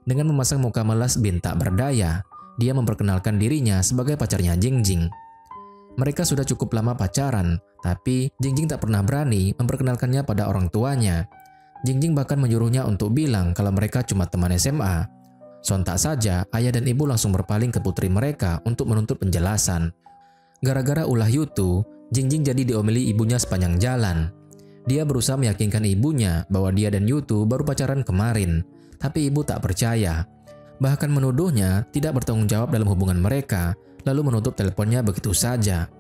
Dengan memasang muka melas bin tak berdaya, dia memperkenalkan dirinya sebagai pacarnya Jingjing. Mereka sudah cukup lama pacaran, tapi Jingjing tak pernah berani memperkenalkannya pada orang tuanya. Jingjing bahkan menyuruhnya untuk bilang kalau mereka cuma teman SMA. Sontak saja, ayah dan ibu langsung berpaling ke putri mereka untuk menuntut penjelasan. Gara-gara ulah Yutu, Jingjing jadi diomeli ibunya sepanjang jalan. Dia berusaha meyakinkan ibunya bahwa dia dan Yutu baru pacaran kemarin, tapi ibu tak percaya. Bahkan menuduhnya tidak bertanggung jawab dalam hubungan mereka, lalu menutup teleponnya begitu saja.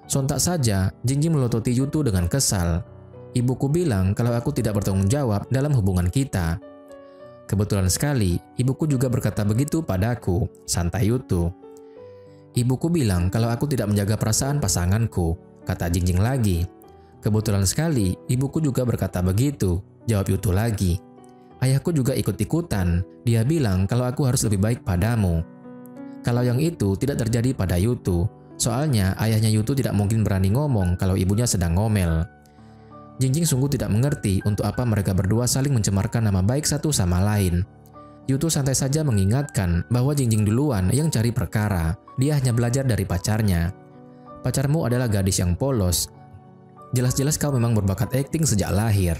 Sontak saja, Jingjing melototi Yutu dengan kesal. Ibuku bilang kalau aku tidak bertanggung jawab dalam hubungan kita. Kebetulan sekali, ibuku juga berkata begitu padaku, santai Yutu. Ibuku bilang kalau aku tidak menjaga perasaan pasanganku, kata Jingjing lagi. Kebetulan sekali, ibuku juga berkata begitu, jawab Yutu lagi. Ayahku juga ikut-ikutan, dia bilang kalau aku harus lebih baik padamu. Kalau yang itu tidak terjadi pada Yutu, soalnya ayahnya Yutu tidak mungkin berani ngomong kalau ibunya sedang ngomel. Jingjing sungguh tidak mengerti untuk apa mereka berdua saling mencemarkan nama baik satu sama lain. Yutu santai saja mengingatkan bahwa Jingjing duluan yang cari perkara, dia hanya belajar dari pacarnya. Pacarmu adalah gadis yang polos. Jelas-jelas kau memang berbakat akting sejak lahir.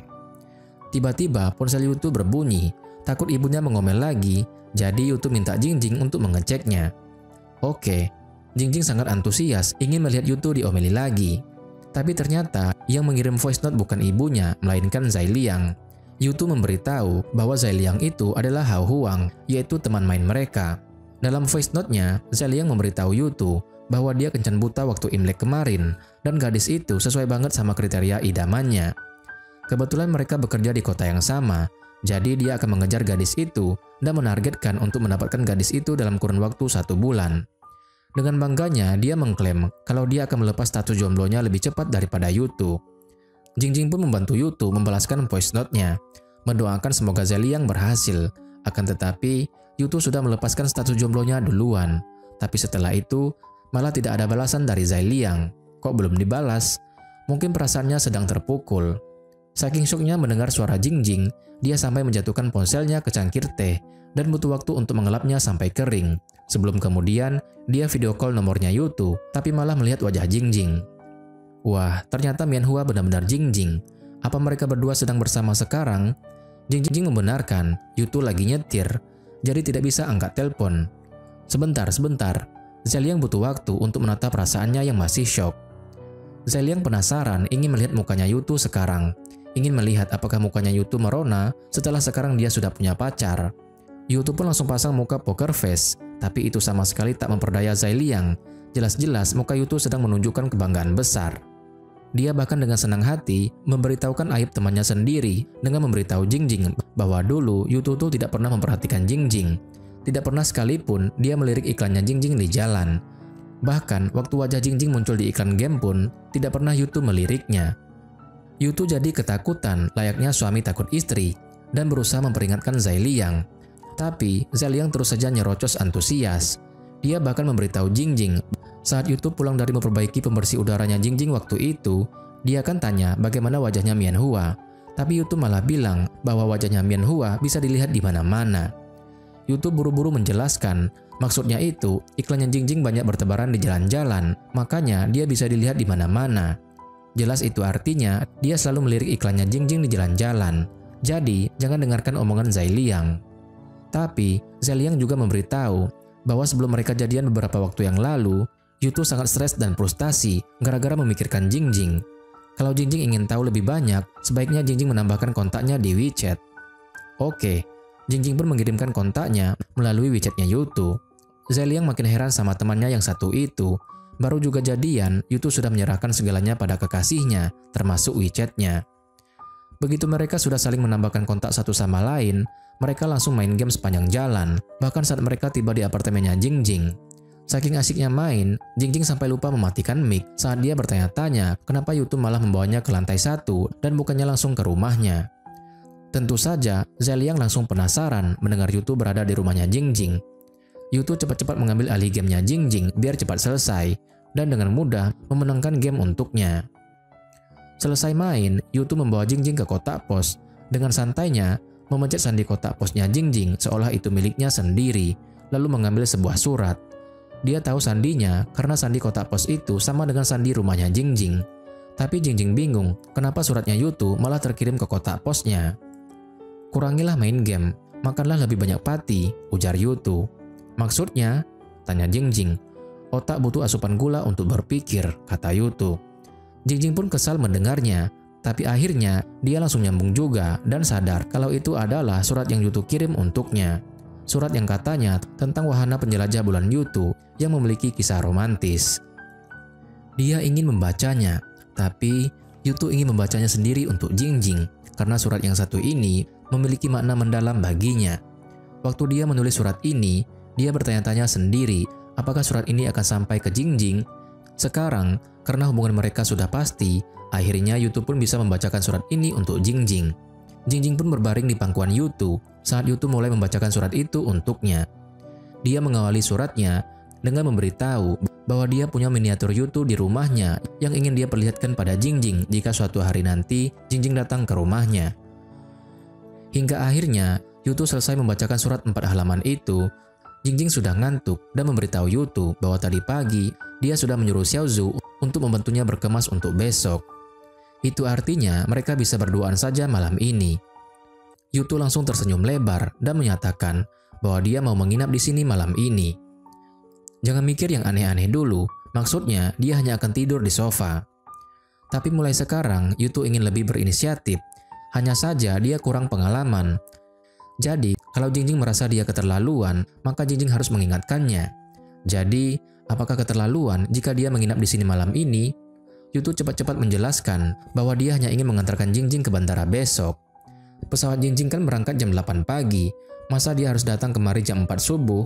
Tiba-tiba ponsel Yutu berbunyi, takut ibunya mengomel lagi, jadi Yutu minta Jingjing untuk mengeceknya. Oke, Jingjing sangat antusias ingin melihat Yutu diomeli lagi. Tapi ternyata yang mengirim voice note bukan ibunya, melainkan Zai Liang. Yutu memberitahu bahwa Zai Liang itu adalah Hao Huang, yaitu teman main mereka. Dalam voice note-nya, Zai Liang memberitahu Yutu bahwa dia kencan buta waktu Imlek kemarin, dan gadis itu sesuai banget sama kriteria idamannya. Kebetulan mereka bekerja di kota yang sama, jadi dia akan mengejar gadis itu dan menargetkan untuk mendapatkan gadis itu dalam kurun waktu 1 bulan. Dengan bangganya, dia mengklaim kalau dia akan melepas status jomblonya lebih cepat daripada Yutu. Jingjing pun membantu Yutu membalaskan voice note-nya, mendoakan semoga Zai Liang berhasil. Akan tetapi, Yutu sudah melepaskan status jomblonya duluan. Tapi setelah itu, malah tidak ada balasan dari Zai Liang. Kok belum dibalas? Mungkin perasaannya sedang terpukul. Saking syoknya mendengar suara Jingjing, dia sampai menjatuhkan ponselnya ke cangkir teh dan butuh waktu untuk mengelapnya sampai kering. Sebelum kemudian, dia video call nomornya Yutu, tapi malah melihat wajah Jingjing. Wah, ternyata Mianhua benar-benar Jingjing. Apa mereka berdua sedang bersama sekarang? Jingjing membenarkan, Yutu lagi nyetir, jadi tidak bisa angkat telepon. Sebentar. Zai Liang butuh waktu untuk menata perasaannya yang masih syok. Zai Liang penasaran ingin melihat mukanya Yutu sekarang. Ingin melihat apakah mukanya Yutu merona setelah sekarang dia sudah punya pacar. Yutu pun langsung pasang muka poker face, tapi itu sama sekali tak memperdaya Zai Liang. Jelas-jelas muka Yutu sedang menunjukkan kebanggaan besar. Dia bahkan dengan senang hati memberitahukan aib temannya sendiri dengan memberitahu Jingjing bahwa dulu Yutu tuh tidak pernah memperhatikan Jingjing. Tidak pernah sekalipun dia melirik iklannya Jingjing di jalan. Bahkan waktu wajah Jingjing muncul di iklan game pun tidak pernah Yutu meliriknya. Yutu jadi ketakutan layaknya suami takut istri dan berusaha memperingatkan Zai Liang. Tapi Zai Liang terus saja nyerocos antusias. Dia bahkan memberitahu Jingjing saat Yutu pulang dari memperbaiki pembersih udaranya Jingjing waktu itu, dia kan tanya bagaimana wajahnya Mianhua. Tapi Yutu malah bilang bahwa wajahnya Mianhua bisa dilihat di mana-mana. Yutu buru-buru menjelaskan, maksudnya itu iklannya Jingjing banyak bertebaran di jalan-jalan, makanya dia bisa dilihat di mana-mana. Jelas itu artinya dia selalu melirik iklannya Jingjing di jalan-jalan. Jadi jangan dengarkan omongan Zai Liang. Tapi Zai Liang juga memberitahu bahwa sebelum mereka jadian beberapa waktu yang lalu, Yutu sangat stres dan frustasi gara-gara memikirkan Jingjing. Kalau Jingjing ingin tahu lebih banyak, sebaiknya Jingjing menambahkan kontaknya di WeChat. Oke, Jingjing pun mengirimkan kontaknya melalui WeChatnya Yutu. Zai Liang makin heran sama temannya yang satu itu. Baru juga jadian, Yutu sudah menyerahkan segalanya pada kekasihnya, termasuk WeChatnya. Begitu mereka sudah saling menambahkan kontak satu sama lain, mereka langsung main game sepanjang jalan, bahkan saat mereka tiba di apartemennya Jingjing. Saking asiknya main, Jingjing sampai lupa mematikan mic saat dia bertanya-tanya kenapa Yutu malah membawanya ke lantai 1 dan bukannya langsung ke rumahnya. Tentu saja, Zai Liang langsung penasaran mendengar Yutu berada di rumahnya Jingjing. Yutu cepat-cepat mengambil alih gamenya Jingjing biar cepat selesai, dan dengan mudah memenangkan game untuknya. Selesai main, Yutu membawa Jingjing ke kotak pos. Dengan santainya, memencet sandi kotak posnya Jingjing seolah itu miliknya sendiri, lalu mengambil sebuah surat. Dia tahu sandinya karena sandi kotak pos itu sama dengan sandi rumahnya Jingjing. Tapi Jingjing bingung kenapa suratnya Yutu malah terkirim ke kotak posnya. "Kurangilah main game, makanlah lebih banyak pati," ujar Yutu. "Maksudnya?" tanya Jingjing. "Otak butuh asupan gula untuk berpikir," kata Yutu. Jingjing pun kesal mendengarnya, tapi akhirnya dia langsung nyambung juga dan sadar kalau itu adalah surat yang Yutu kirim untuknya. Surat yang katanya tentang wahana penjelajah bulan Yutu yang memiliki kisah romantis. Dia ingin membacanya, tapi Yutu ingin membacanya sendiri untuk Jingjing karena surat yang satu ini memiliki makna mendalam baginya. Waktu dia menulis surat ini, dia bertanya-tanya sendiri apakah surat ini akan sampai ke Jingjing. Sekarang, karena hubungan mereka sudah pasti, akhirnya Yutu pun bisa membacakan surat ini untuk Jingjing. Jingjing pun berbaring di pangkuan Yutu saat Yutu mulai membacakan surat itu untuknya. Dia mengawali suratnya dengan memberitahu bahwa dia punya miniatur Yutu di rumahnya yang ingin dia perlihatkan pada Jingjing jika suatu hari nanti Jingjing datang ke rumahnya. Hingga akhirnya Yutu selesai membacakan surat 4 halaman itu, Jingjing sudah ngantuk dan memberitahu Yutu bahwa tadi pagi dia sudah menyuruh Xiaozu untuk membantunya berkemas untuk besok. Itu artinya mereka bisa berduaan saja malam ini. Yutu langsung tersenyum lebar dan menyatakan bahwa dia mau menginap di sini malam ini. Jangan mikir yang aneh-aneh dulu, maksudnya dia hanya akan tidur di sofa. Tapi mulai sekarang Yutu ingin lebih berinisiatif, hanya saja dia kurang pengalaman. Jadi, kalau Jingjing merasa dia keterlaluan, maka Jingjing harus mengingatkannya. Jadi, apakah keterlaluan jika dia menginap di sini malam ini? Yutu cepat-cepat menjelaskan bahwa dia hanya ingin mengantarkan Jingjing ke bandara besok. Pesawat Jingjing kan berangkat jam 8 pagi, masa dia harus datang kemari jam 4 subuh?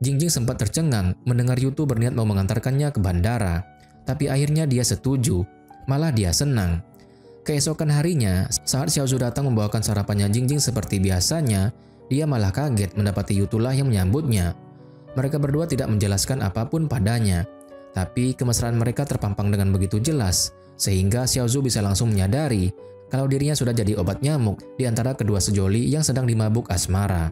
Jingjing sempat tercengang mendengar Yutu berniat mau mengantarkannya ke bandara, tapi akhirnya dia setuju, malah dia senang. Keesokan harinya, saat Xiaozu datang membawakan sarapannya Jingjing seperti biasanya, dia malah kaget mendapati Yutulah yang menyambutnya. Mereka berdua tidak menjelaskan apapun padanya, tapi kemesraan mereka terpampang dengan begitu jelas, sehingga Xiaozu bisa langsung menyadari kalau dirinya sudah jadi obat nyamuk di antara kedua sejoli yang sedang dimabuk asmara.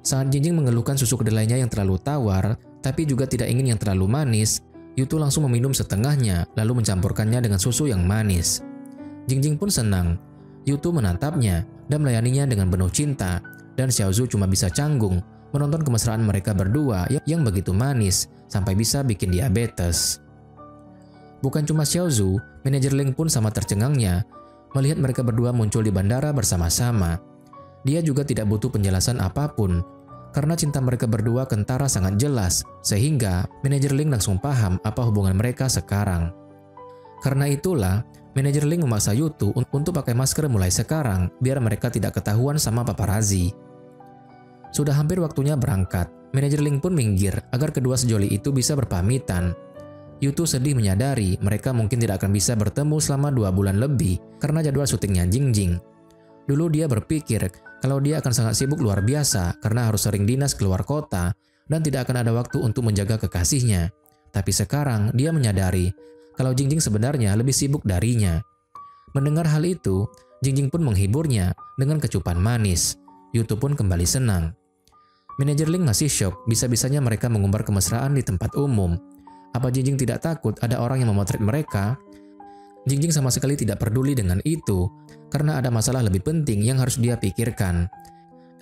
Saat Jingjing mengeluhkan susu kedelainya yang terlalu tawar, tapi juga tidak ingin yang terlalu manis, Yutu langsung meminum setengahnya lalu mencampurkannya dengan susu yang manis. Jingjing pun senang. Yutu menatapnya dan melayaninya dengan penuh cinta, dan Xiaozu cuma bisa canggung menonton kemesraan mereka berdua yang begitu manis sampai bisa bikin diabetes. Bukan cuma Xiaozu, manajer Ling pun sama tercengangnya melihat mereka berdua muncul di bandara bersama-sama. Dia juga tidak butuh penjelasan apapun, karena cinta mereka berdua kentara sangat jelas, sehingga manajer Ling langsung paham apa hubungan mereka sekarang. Karena itulah, manajer Ling memaksa Yutu untuk pakai masker mulai sekarang, biar mereka tidak ketahuan sama paparazzi. Sudah hampir waktunya berangkat, manajer Ling pun minggir agar kedua sejoli itu bisa berpamitan. Yutu sedih menyadari mereka mungkin tidak akan bisa bertemu selama 2 bulan lebih karena jadwal syutingnya Jingjing. Dulu dia berpikir kalau dia akan sangat sibuk luar biasa karena harus sering dinas keluar kota dan tidak akan ada waktu untuk menjaga kekasihnya. Tapi sekarang dia menyadari kalau Jingjing sebenarnya lebih sibuk darinya. Mendengar hal itu, Jingjing pun menghiburnya dengan kecupan manis. Yutu pun kembali senang. Manajer Ling masih syok, bisa-bisanya mereka mengumbar kemesraan di tempat umum. Apa Jingjing tidak takut ada orang yang memotret mereka? Jingjing sama sekali tidak peduli dengan itu, karena ada masalah lebih penting yang harus dia pikirkan.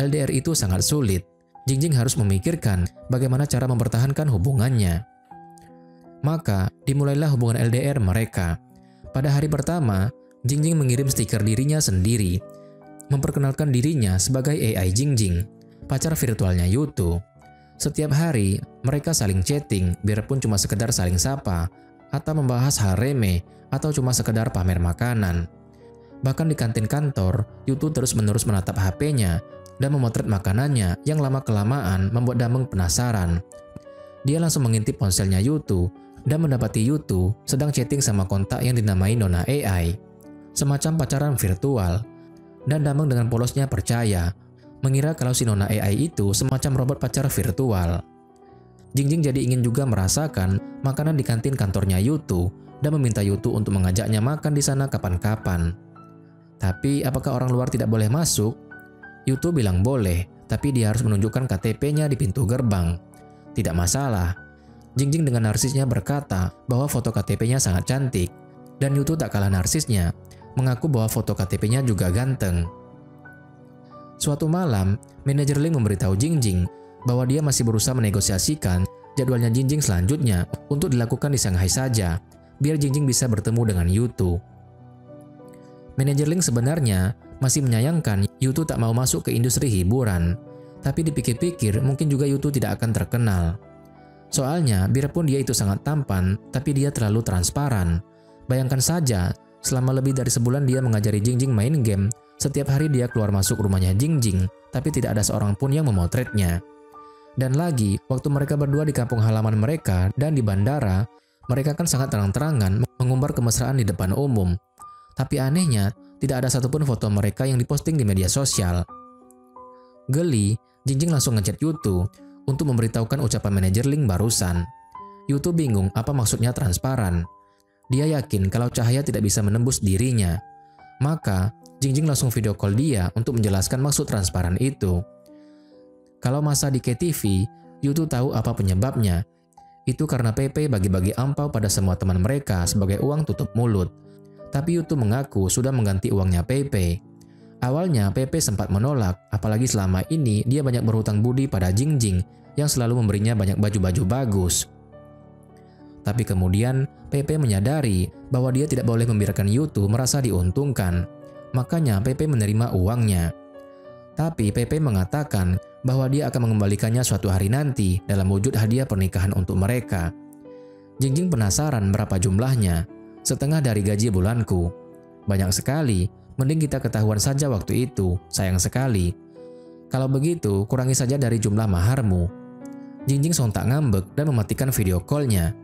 LDR itu sangat sulit. Jingjing harus memikirkan bagaimana cara mempertahankan hubungannya. Maka, dimulailah hubungan LDR mereka. Pada hari pertama, Jingjing mengirim stiker dirinya sendiri, memperkenalkan dirinya sebagai AI Jingjing, pacar virtualnya Yutu. Setiap hari, mereka saling chatting, biarpun cuma sekedar saling sapa, atau membahas hal remeh, atau cuma sekedar pamer makanan. Bahkan di kantin kantor, Yutu terus-menerus menatap HP-nya dan memotret makanannya yang lama-kelamaan membuat Dameng penasaran. Dia langsung mengintip ponselnya Yutu dan mendapati Yutu sedang chatting sama kontak yang dinamai Nona AI, semacam pacaran virtual. Dan Dameng dengan polosnya percaya, mengira kalau si Nona AI itu semacam robot pacar virtual. Jingjing jadi ingin juga merasakan makanan di kantin kantornya Yutu dan meminta Yutu untuk mengajaknya makan di sana kapan-kapan. Tapi apakah orang luar tidak boleh masuk? Yutu bilang boleh, tapi dia harus menunjukkan KTP-nya di pintu gerbang. Tidak masalah. Jingjing dengan narsisnya berkata bahwa foto KTP-nya sangat cantik, dan Yutu tak kalah narsisnya, mengaku bahwa foto KTP-nya juga ganteng. Suatu malam, manajer Ling memberitahu Jingjing bahwa dia masih berusaha menegosiasikan jadwalnya Jingjing selanjutnya untuk dilakukan di Shanghai saja, biar Jingjing bisa bertemu dengan Yutu. Manajer Ling sebenarnya masih menyayangkan Yutu tak mau masuk ke industri hiburan, tapi dipikir-pikir mungkin juga Yutu tidak akan terkenal. Soalnya, biarpun dia itu sangat tampan, tapi dia terlalu transparan. Bayangkan saja, selama lebih dari sebulan dia mengajari Jingjing main game. Setiap hari dia keluar masuk rumahnya Jingjing, tapi tidak ada seorang pun yang memotretnya. Dan lagi, waktu mereka berdua di kampung halaman mereka dan di bandara, mereka kan sangat terang-terangan mengumbar kemesraan di depan umum. Tapi anehnya, tidak ada satupun foto mereka yang diposting di media sosial. Geli, Jingjing langsung ngechat Yutu untuk memberitahukan ucapan manajer Ling barusan. Yutu bingung apa maksudnya transparan. Dia yakin kalau cahaya tidak bisa menembus dirinya. Maka, Jingjing langsung video call dia untuk menjelaskan maksud transparan itu. Kalau masa di KTV, Yutu tahu apa penyebabnya. Itu karena Pepe bagi-bagi ampau pada semua teman mereka sebagai uang tutup mulut. Tapi Yutu mengaku sudah mengganti uangnya Pepe. Awalnya Pepe sempat menolak, apalagi selama ini dia banyak berhutang budi pada Jingjing yang selalu memberinya banyak baju-baju bagus. Tapi kemudian Pepe menyadari bahwa dia tidak boleh membiarkan Yutu merasa diuntungkan. Makanya Pepe menerima uangnya. Tapi Pepe mengatakan bahwa dia akan mengembalikannya suatu hari nanti dalam wujud hadiah pernikahan untuk mereka. Jingjing penasaran berapa jumlahnya. Setengah dari gaji bulanku. Banyak sekali, mending kita ketahuan saja waktu itu, sayang sekali. Kalau begitu, kurangi saja dari jumlah maharmu. Jingjing sontak ngambek dan mematikan video call-nya.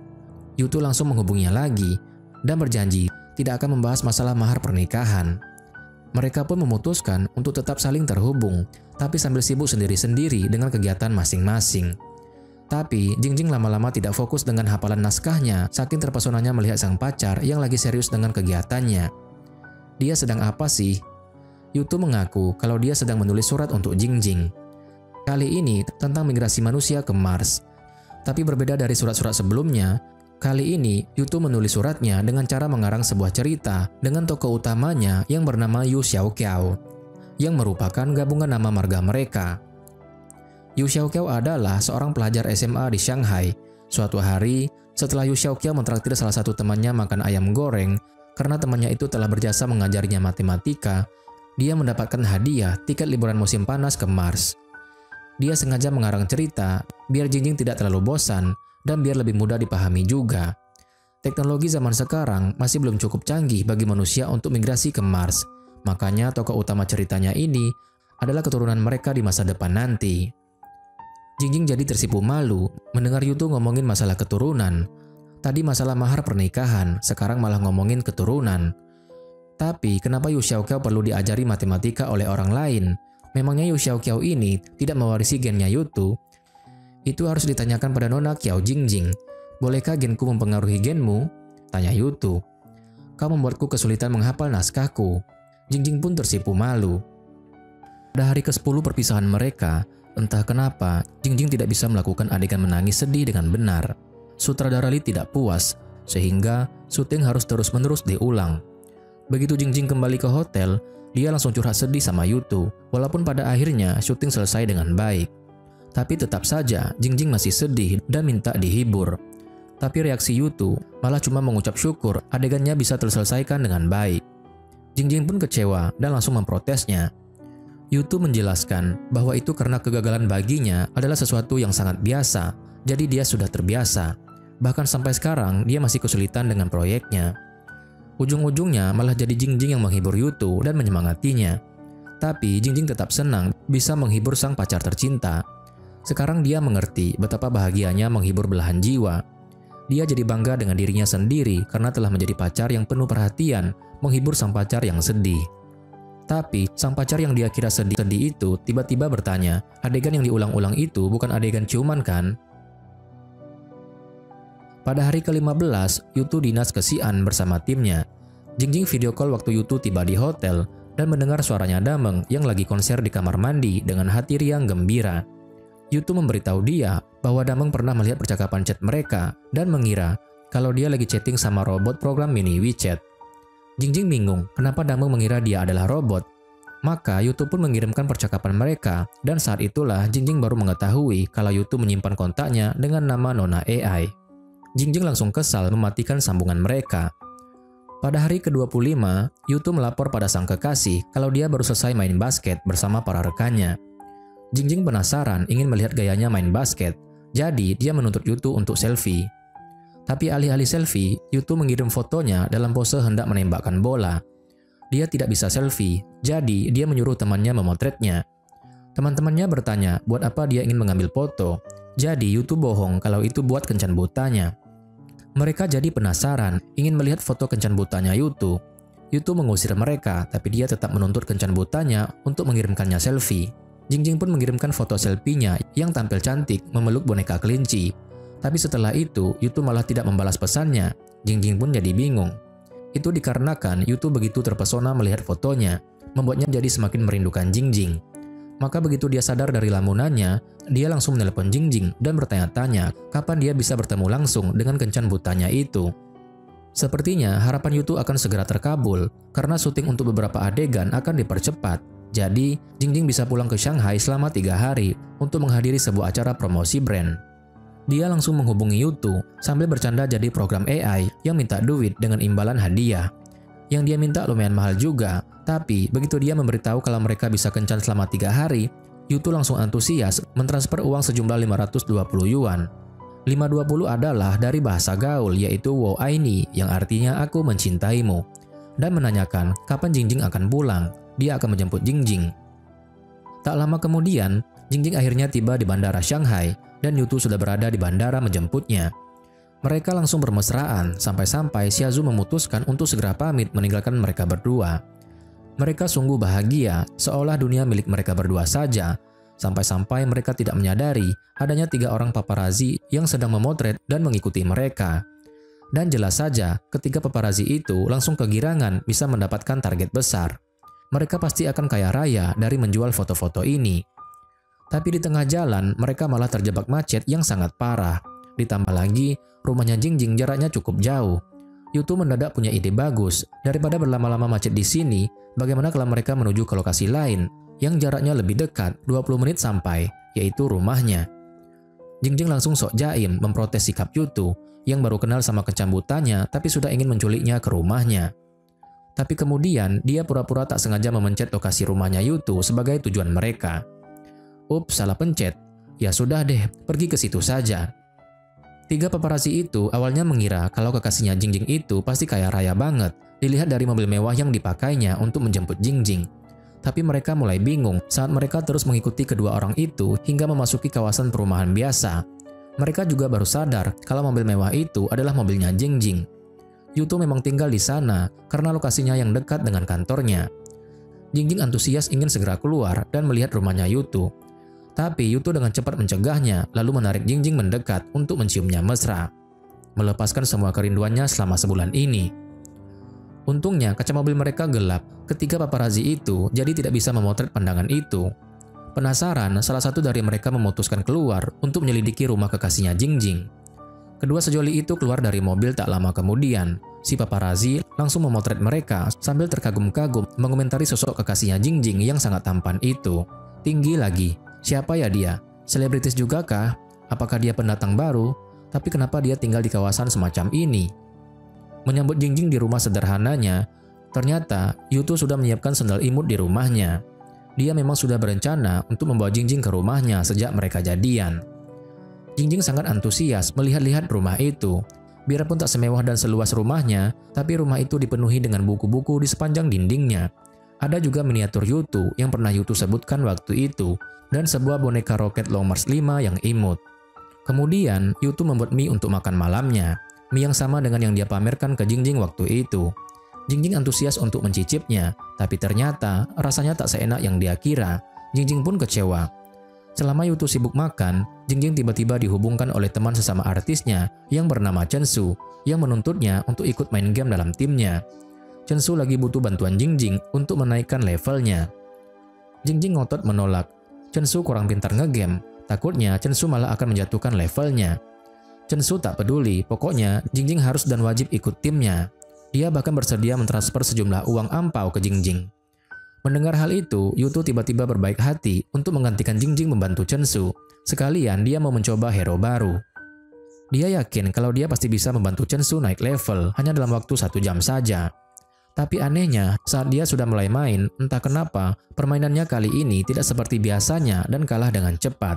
Yutu langsung menghubunginya lagi dan berjanji tidak akan membahas masalah mahar pernikahan. Mereka pun memutuskan untuk tetap saling terhubung, tapi sambil sibuk sendiri-sendiri dengan kegiatan masing-masing. Tapi, Jingjing lama-lama tidak fokus dengan hafalan naskahnya, saking terpesonanya melihat sang pacar yang lagi serius dengan kegiatannya. Dia sedang apa sih? Yutu mengaku kalau dia sedang menulis surat untuk Jingjing. Kali ini tentang migrasi manusia ke Mars. Tapi berbeda dari surat-surat sebelumnya, kali ini Yutu menulis suratnya dengan cara mengarang sebuah cerita dengan tokoh utamanya yang bernama Yu Xiaoqiao, yang merupakan gabungan nama marga mereka. Yu Xiaoqiao adalah seorang pelajar SMA di Shanghai. Suatu hari, setelah Yu Xiaoqiao mentraktir salah satu temannya makan ayam goreng, karena temannya itu telah berjasa mengajarinya matematika, dia mendapatkan hadiah tiket liburan musim panas ke Mars. Dia sengaja mengarang cerita biar Jingjing tidak terlalu bosan dan biar lebih mudah dipahami juga. Teknologi zaman sekarang masih belum cukup canggih bagi manusia untuk migrasi ke Mars. Makanya tokoh utama ceritanya ini adalah keturunan mereka di masa depan nanti. Jingjing jadi tersipu malu mendengar Yutu ngomongin masalah keturunan. Tadi masalah mahar pernikahan, sekarang malah ngomongin keturunan. Tapi kenapa Yu Xiaoqiao perlu diajari matematika oleh orang lain? Memangnya Yu Xiaoqiao ini tidak mewarisi gennya Yutu? Itu harus ditanyakan pada Nona Qiao Jingjing. Bolehkah genku mempengaruhi genmu? Tanya Yutu. Kau membuatku kesulitan menghafal naskahku. Jingjing pun tersipu malu. Pada hari ke-10 perpisahan mereka, entah kenapa, Jingjing tidak bisa melakukan adegan menangis sedih dengan benar. Sutradara Lee tidak puas, sehingga syuting harus terus-menerus diulang. Begitu Jingjing kembali ke hotel, dia langsung curhat sedih sama Yutu, walaupun pada akhirnya syuting selesai dengan baik. Tapi tetap saja, Jingjing masih sedih dan minta dihibur. Tapi reaksi Yutu malah cuma mengucap syukur adegannya bisa terselesaikan dengan baik. Jingjing pun kecewa dan langsung memprotesnya. Yutu menjelaskan bahwa itu karena kegagalan baginya adalah sesuatu yang sangat biasa, jadi dia sudah terbiasa. Bahkan sampai sekarang dia masih kesulitan dengan proyeknya. Ujung-ujungnya malah jadi Jingjing yang menghibur Yutu dan menyemangatinya. Tapi Jingjing tetap senang bisa menghibur sang pacar tercinta. Sekarang dia mengerti betapa bahagianya menghibur belahan jiwa. Dia jadi bangga dengan dirinya sendiri karena telah menjadi pacar yang penuh perhatian, menghibur sang pacar yang sedih. Tapi, sang pacar yang dia kira sedih itu tiba-tiba bertanya, adegan yang diulang-ulang itu bukan adegan ciuman kan? Pada hari ke-15, Yutu dinas ke Xi'an bersama timnya. Jingjing video call waktu Yutu tiba di hotel dan mendengar suaranya Dameng yang lagi konser di kamar mandi dengan hati riang gembira. Yutu memberitahu dia bahwa Dameng pernah melihat percakapan chat mereka dan mengira kalau dia lagi chatting sama robot program mini WeChat. Jingjing bingung kenapa Dameng mengira dia adalah robot. Maka Yutu pun mengirimkan percakapan mereka dan saat itulah Jingjing baru mengetahui kalau Yutu menyimpan kontaknya dengan nama Nona AI. Jingjing langsung kesal mematikan sambungan mereka. Pada hari ke-25, Yutu melapor pada sang kekasih kalau dia baru selesai main basket bersama para rekannya. Jingjing penasaran ingin melihat gayanya main basket, jadi dia menuntut Yutu untuk selfie. Tapi alih-alih selfie, Yutu mengirim fotonya dalam pose hendak menembakkan bola. Dia tidak bisa selfie, jadi dia menyuruh temannya memotretnya. Teman-temannya bertanya buat apa dia ingin mengambil foto, jadi Yutu bohong kalau itu buat kencan butanya. Mereka jadi penasaran, ingin melihat foto kencan butanya Yutu. Yutu mengusir mereka, tapi dia tetap menuntut kencan butanya untuk mengirimkannya selfie. Jingjing pun mengirimkan foto selfie-nya yang tampil cantik memeluk boneka kelinci. Tapi setelah itu, Yutu malah tidak membalas pesannya. Jingjing pun jadi bingung. Itu dikarenakan Yutu begitu terpesona melihat fotonya, membuatnya jadi semakin merindukan Jingjing. Maka begitu dia sadar dari lamunannya, dia langsung menelepon Jingjing dan bertanya-tanya kapan dia bisa bertemu langsung dengan kencan butanya itu. Sepertinya harapan Yutu akan segera terkabul karena syuting untuk beberapa adegan akan dipercepat. Jadi, Jingjing bisa pulang ke Shanghai selama 3 hari untuk menghadiri sebuah acara promosi brand. Dia langsung menghubungi Yutu sambil bercanda jadi program AI yang minta duit dengan imbalan hadiah. Yang dia minta lumayan mahal juga, tapi begitu dia memberitahu kalau mereka bisa kencan selama 3 hari, Yutu langsung antusias mentransfer uang sejumlah 520 yuan. 520 adalah dari bahasa gaul yaitu wo aini yang artinya aku mencintaimu, dan menanyakan kapan Jingjing akan pulang. Dia akan menjemput Jingjing. Tak lama kemudian, Jingjing akhirnya tiba di bandara Shanghai dan Yutu sudah berada di bandara menjemputnya. Mereka langsung bermesraan sampai-sampai Xiaozu memutuskan untuk segera pamit meninggalkan mereka berdua. Mereka sungguh bahagia seolah dunia milik mereka berdua saja, sampai-sampai mereka tidak menyadari adanya 3 orang paparazzi yang sedang memotret dan mengikuti mereka. Dan jelas saja ketika paparazzi itu langsung kegirangan bisa mendapatkan target besar. Mereka pasti akan kaya raya dari menjual foto-foto ini. Tapi di tengah jalan, mereka malah terjebak macet yang sangat parah. Ditambah lagi, rumahnya Jingjing jaraknya cukup jauh. Yutu mendadak punya ide bagus. Daripada berlama-lama macet di sini, bagaimana kalau mereka menuju ke lokasi lain, yang jaraknya lebih dekat, 20 menit sampai, yaitu rumahnya. Jingjing langsung sok jaim memprotes sikap Yutu, yang baru kenal sama kecambutannya, tapi sudah ingin menculiknya ke rumahnya. Tapi kemudian, dia pura-pura tak sengaja memencet lokasi rumahnya Yutu sebagai tujuan mereka. Ups, salah pencet. Ya sudah deh, pergi ke situ saja. 3 paparazzi itu awalnya mengira kalau kekasihnya Jingjing itu pasti kaya raya banget, dilihat dari mobil mewah yang dipakainya untuk menjemput Jingjing. Tapi mereka mulai bingung saat mereka terus mengikuti kedua orang itu hingga memasuki kawasan perumahan biasa. Mereka juga baru sadar kalau mobil mewah itu adalah mobilnya Jingjing. Yutu memang tinggal di sana karena lokasinya yang dekat dengan kantornya. Jingjing antusias ingin segera keluar dan melihat rumahnya Yutu. Tapi Yutu dengan cepat mencegahnya, lalu menarik Jingjing mendekat untuk menciumnya mesra. Melepaskan semua kerinduannya selama sebulan ini. Untungnya kaca mobil mereka gelap ketika paparazzi itu jadi tidak bisa memotret pandangan itu. Penasaran, salah satu dari mereka memutuskan keluar untuk menyelidiki rumah kekasihnya Jingjing. Kedua sejoli itu keluar dari mobil tak lama kemudian. Si paparazzi langsung memotret mereka sambil terkagum-kagum mengomentari sosok kekasihnya Jingjing yang sangat tampan itu. Tinggi lagi. Siapa ya dia? Selebritis juga kah? Apakah dia pendatang baru? Tapi kenapa dia tinggal di kawasan semacam ini? Menyambut Jingjing di rumah sederhananya, ternyata Yutu sudah menyiapkan sendal imut di rumahnya. Dia memang sudah berencana untuk membawa Jingjing ke rumahnya sejak mereka jadian. Jingjing sangat antusias melihat-lihat rumah itu. Biarpun tak semewah dan seluas rumahnya, tapi rumah itu dipenuhi dengan buku-buku di sepanjang dindingnya. Ada juga miniatur Yutu yang pernah Yutu sebutkan waktu itu, dan sebuah boneka roket Long March 5 yang imut. Kemudian, Yutu membuat mie untuk makan malamnya, mie yang sama dengan yang dia pamerkan ke Jingjing waktu itu. Jingjing antusias untuk mencicipnya, tapi ternyata rasanya tak seenak yang dia kira. Jingjing pun kecewa. Selama Yutu sibuk makan, Jingjing tiba-tiba dihubungkan oleh teman sesama artisnya yang bernama Chen Su, yang menuntutnya untuk ikut main game dalam timnya. Chensu lagi butuh bantuan Jingjing untuk menaikkan levelnya. Jingjing ngotot menolak. Chensu kurang pintar ngegame, takutnya Chensu malah akan menjatuhkan levelnya. Chensu tak peduli, pokoknya Jingjing harus dan wajib ikut timnya. Dia bahkan bersedia mentransfer sejumlah uang ampau ke Jingjing. Mendengar hal itu, Yutu tiba-tiba berbaik hati untuk menggantikan Jingjing membantu Chensu. Sekalian dia mau mencoba hero baru. Dia yakin kalau dia pasti bisa membantu Chensu naik level hanya dalam waktu 1 jam saja. Tapi anehnya, saat dia sudah mulai main, entah kenapa, permainannya kali ini tidak seperti biasanya dan kalah dengan cepat.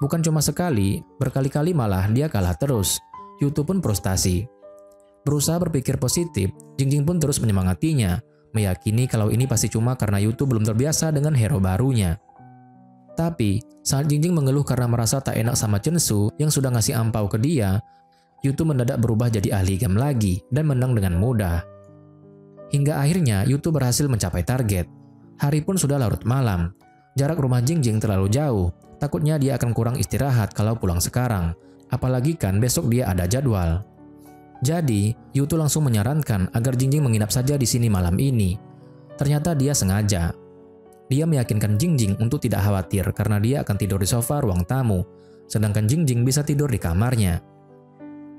Bukan cuma sekali, berkali-kali malah dia kalah terus. Yutu pun frustasi. Berusaha berpikir positif, Jingjing pun terus menyemangatinya, meyakini kalau ini pasti cuma karena Yutu belum terbiasa dengan hero barunya. Tapi, saat Jingjing mengeluh karena merasa tak enak sama Chensu yang sudah ngasih ampau ke dia, Yutu mendadak berubah jadi ahli game lagi dan menang dengan mudah. Hingga akhirnya Yutu berhasil mencapai target. Hari pun sudah larut malam. Jarak rumah Jingjing terlalu jauh. Takutnya dia akan kurang istirahat kalau pulang sekarang. Apalagi kan besok dia ada jadwal. Jadi, Yutu langsung menyarankan agar Jingjing menginap saja di sini malam ini. Ternyata dia sengaja. Dia meyakinkan Jingjing untuk tidak khawatir karena dia akan tidur di sofa ruang tamu, sedangkan Jingjing bisa tidur di kamarnya.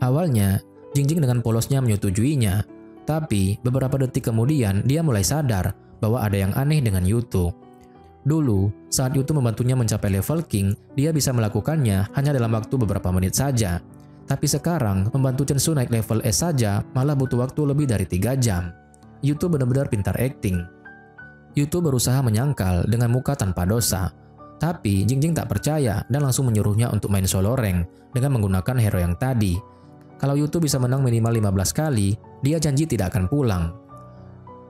Awalnya, Jingjing dengan polosnya menyetujuinya. Tapi, beberapa detik kemudian dia mulai sadar bahwa ada yang aneh dengan Yutu. Dulu, saat Yutu membantunya mencapai level King, dia bisa melakukannya hanya dalam waktu beberapa menit saja. Tapi sekarang, membantu Chensu naik level S saja malah butuh waktu lebih dari 3 jam. Yutu benar-benar pintar acting. Yutu berusaha menyangkal dengan muka tanpa dosa. Tapi, Jingjing tak percaya dan langsung menyuruhnya untuk main solo rank dengan menggunakan hero yang tadi. Kalau Yutu bisa menang minimal 15 kali, dia janji tidak akan pulang.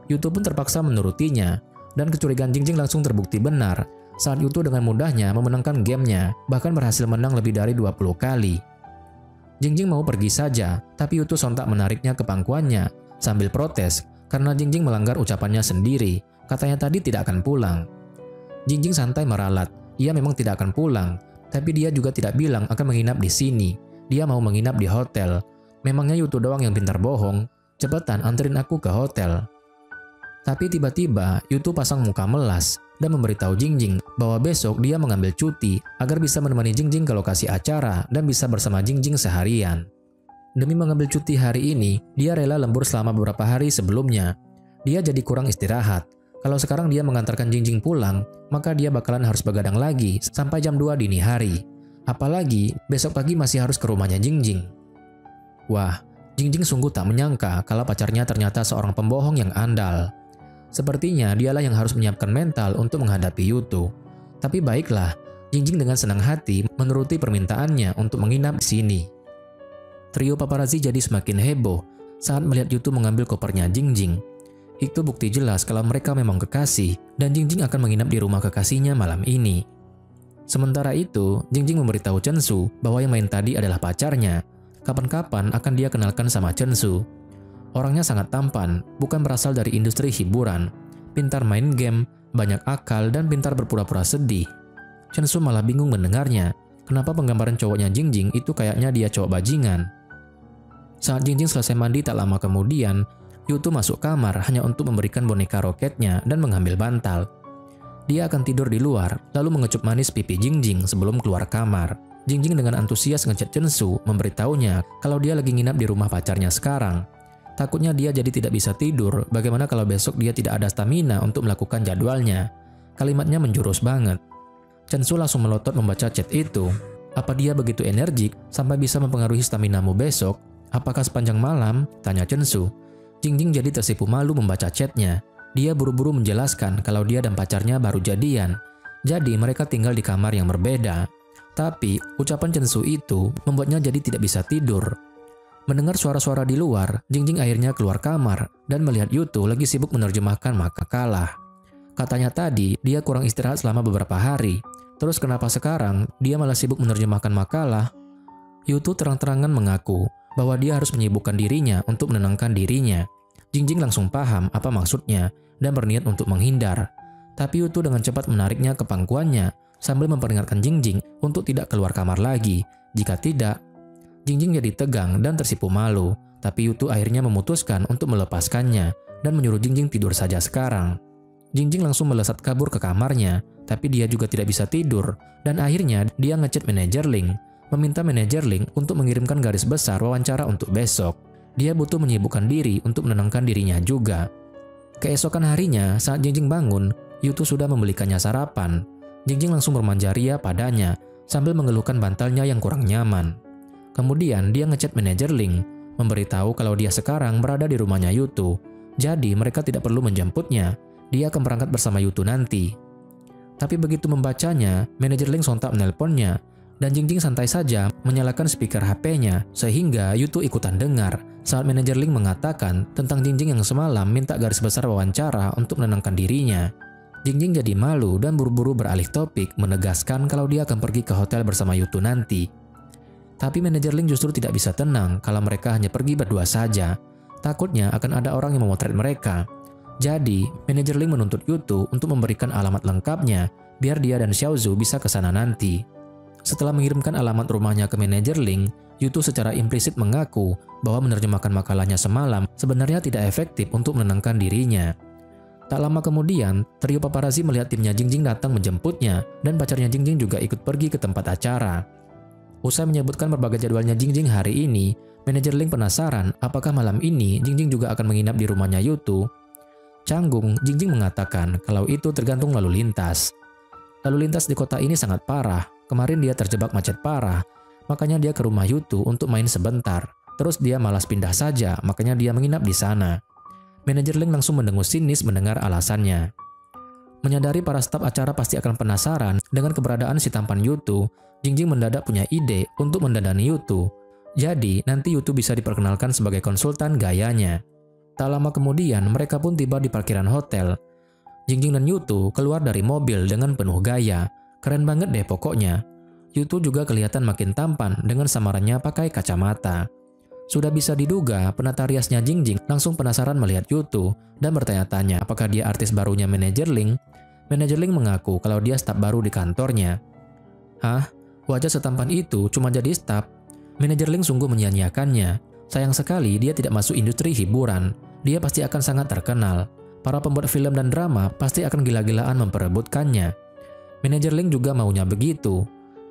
Yutu pun terpaksa menurutinya, dan kecurigaan Jingjing langsung terbukti benar saat Yutu dengan mudahnya memenangkan gamenya, bahkan berhasil menang lebih dari 20 kali. Jingjing mau pergi saja, tapi Yutu sontak menariknya ke pangkuannya sambil protes karena Jingjing melanggar ucapannya sendiri, katanya tadi tidak akan pulang. Jingjing santai meralat, ia memang tidak akan pulang, tapi dia juga tidak bilang akan menginap di sini. Dia mau menginap di hotel. Memangnya Yutu doang yang pintar bohong? Cepetan anterin aku ke hotel. Tapi tiba-tiba Yutu pasang muka melas dan memberitahu Jingjing bahwa besok dia mengambil cuti agar bisa menemani Jingjing ke lokasi acara dan bisa bersama Jingjing seharian. Demi mengambil cuti hari ini, dia rela lembur selama beberapa hari sebelumnya. Dia jadi kurang istirahat. Kalau sekarang dia mengantarkan Jingjing pulang, maka dia bakalan harus begadang lagi sampai jam 2 dini hari. Apalagi besok pagi masih harus ke rumahnya Jingjing. Wah, Jingjing sungguh tak menyangka kalau pacarnya ternyata seorang pembohong yang andal. Sepertinya dialah yang harus menyiapkan mental untuk menghadapi Yutu. Tapi baiklah, Jingjing dengan senang hati menuruti permintaannya untuk menginap di sini. Trio paparazzi jadi semakin heboh saat melihat Yutu mengambil kopernya Jingjing. Itu bukti jelas kalau mereka memang kekasih dan Jingjing akan menginap di rumah kekasihnya malam ini. Sementara itu, Jingjing memberitahu Chensu bahwa yang main tadi adalah pacarnya. Kapan-kapan akan dia kenalkan sama Chensu. Orangnya sangat tampan, bukan berasal dari industri hiburan. Pintar main game, banyak akal, dan pintar berpura-pura sedih. Chensu malah bingung mendengarnya. Kenapa penggambaran cowoknya Jingjing itu kayaknya dia cowok bajingan? Saat Jingjing selesai mandi tak lama kemudian, Yutu masuk kamar hanya untuk memberikan boneka roketnya dan mengambil bantal. Dia akan tidur di luar, lalu mengecup manis pipi Jingjing sebelum keluar kamar. Jingjing dengan antusias ngechat Chensu memberitahunya kalau dia lagi nginap di rumah pacarnya sekarang. Takutnya dia jadi tidak bisa tidur, bagaimana kalau besok dia tidak ada stamina untuk melakukan jadwalnya. Kalimatnya menjurus banget. Chensu langsung melotot membaca chat itu. Apa dia begitu energik sampai bisa mempengaruhi staminamu besok? Apakah sepanjang malam? Tanya Chensu. Jingjing jadi tersipu malu membaca chatnya. Dia buru-buru menjelaskan kalau dia dan pacarnya baru jadian. Jadi mereka tinggal di kamar yang berbeda. Tapi ucapan Chensu itu membuatnya jadi tidak bisa tidur. Mendengar suara-suara di luar, Jingjing akhirnya keluar kamar dan melihat Yutu lagi sibuk menerjemahkan makalah. Katanya tadi dia kurang istirahat selama beberapa hari. Terus kenapa sekarang dia malah sibuk menerjemahkan makalah? Yutu terang-terangan mengaku bahwa dia harus menyibukkan dirinya untuk menenangkan dirinya. Jingjing langsung paham apa maksudnya dan berniat untuk menghindar. Tapi Yutu dengan cepat menariknya ke pangkuannya sambil memperingatkan Jingjing untuk tidak keluar kamar lagi. Jika tidak, Jingjing jadi tegang dan tersipu malu. Tapi Yutu akhirnya memutuskan untuk melepaskannya. dan menyuruh Jingjing tidur saja sekarang. Jingjing langsung melesat kabur ke kamarnya, tapi dia juga tidak bisa tidur, dan akhirnya dia ngechat manajer Ling, meminta manajer Ling untuk mengirimkan garis besar wawancara untuk besok. Dia butuh menyibukkan diri untuk menenangkan dirinya juga. Keesokan harinya, saat Jingjing bangun, Yutu sudah membelikannya sarapan. Jingjing langsung bermanja ria padanya, sambil mengeluhkan bantalnya yang kurang nyaman. Kemudian dia ngechat manajer Ling, memberitahu kalau dia sekarang berada di rumahnya Yutu. Jadi mereka tidak perlu menjemputnya, dia akan berangkat bersama Yutu nanti. Tapi begitu membacanya, manajer Ling sontak menelponnya, dan Jingjing santai saja menyalakan speaker HP-nya sehingga Yutu ikutan dengar saat manajer Ling mengatakan tentang Jingjing yang semalam minta garis besar wawancara untuk menenangkan dirinya. Jingjing jadi malu dan buru-buru beralih topik menegaskan kalau dia akan pergi ke hotel bersama Yutu nanti. Tapi manajer Ling justru tidak bisa tenang kalau mereka hanya pergi berdua saja. Takutnya akan ada orang yang memotret mereka. Jadi, manajer Ling menuntut Yutu untuk memberikan alamat lengkapnya biar dia dan Xiaozhu bisa ke sana nanti. Setelah mengirimkan alamat rumahnya ke manajer Ling, Yutu secara implisit mengaku bahwa menerjemahkan makalahnya semalam sebenarnya tidak efektif untuk menenangkan dirinya. Tak lama kemudian, trio paparazzi melihat timnya Jingjing datang menjemputnya dan pacarnya Jingjing juga ikut pergi ke tempat acara. Usai menyebutkan berbagai jadwalnya Jingjing hari ini, manajer Ling penasaran apakah malam ini Jingjing juga akan menginap di rumahnya Yutu. Canggung, Jingjing mengatakan kalau itu tergantung lalu lintas. Lalu lintas di kota ini sangat parah. Kemarin dia terjebak macet parah, makanya dia ke rumah Yutu untuk main sebentar. Terus dia malas pindah saja, makanya dia menginap di sana. Manajer Ling langsung mendengus sinis mendengar alasannya. Menyadari para staf acara pasti akan penasaran dengan keberadaan si tampan Yutu, Jingjing mendadak punya ide untuk mendandani Yutu. Jadi, nanti Yutu bisa diperkenalkan sebagai konsultan gayanya. Tak lama kemudian, mereka pun tiba di parkiran hotel. Jingjing dan Yutu keluar dari mobil dengan penuh gaya. Keren banget deh pokoknya. Yutu juga kelihatan makin tampan dengan samarannya pakai kacamata. Sudah bisa diduga, penata riasnya Jingjing langsung penasaran melihat Yutu dan bertanya-tanya apakah dia artis barunya manajer Ling. Manajer Ling mengaku kalau dia staf baru di kantornya. Hah? Wajah setampan itu cuma jadi staf? Manajer Ling sungguh menyia-nyiakannya. Sayang sekali dia tidak masuk industri hiburan. Dia pasti akan sangat terkenal. Para pembuat film dan drama pasti akan gila-gilaan memperebutkannya. Manajer Ling juga maunya begitu.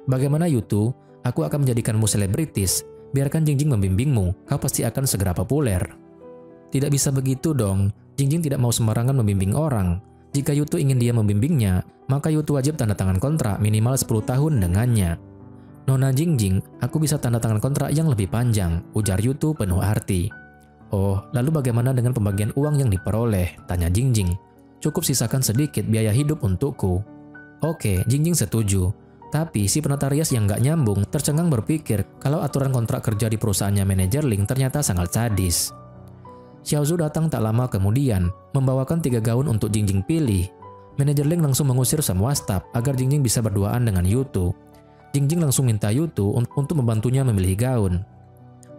Bagaimana Yutu? Aku akan menjadikanmu selebritis. Biarkan Jingjing membimbingmu, kau pasti akan segera populer. Tidak bisa begitu dong. Jingjing tidak mau sembarangan membimbing orang. Jika Yutu ingin dia membimbingnya, maka Yutu wajib tanda tangan kontrak minimal 10 tahun dengannya. Nona Jingjing, aku bisa tanda tangan kontrak yang lebih panjang, ujar Yutu penuh arti. Oh, lalu bagaimana dengan pembagian uang yang diperoleh? Tanya Jingjing. Cukup sisakan sedikit biaya hidup untukku. Oke, Jingjing setuju. Tapi si penata rias yang gak nyambung tercengang berpikir kalau aturan kontrak kerja di perusahaannya manajer Ling ternyata sangat sadis. Xiaozhu datang tak lama kemudian, membawakan 3 gaun untuk Jingjing pilih. Manajer Ling langsung mengusir semua staf agar Jingjing bisa berduaan dengan Yutu. Jingjing langsung minta Yutu untuk membantunya memilih gaun.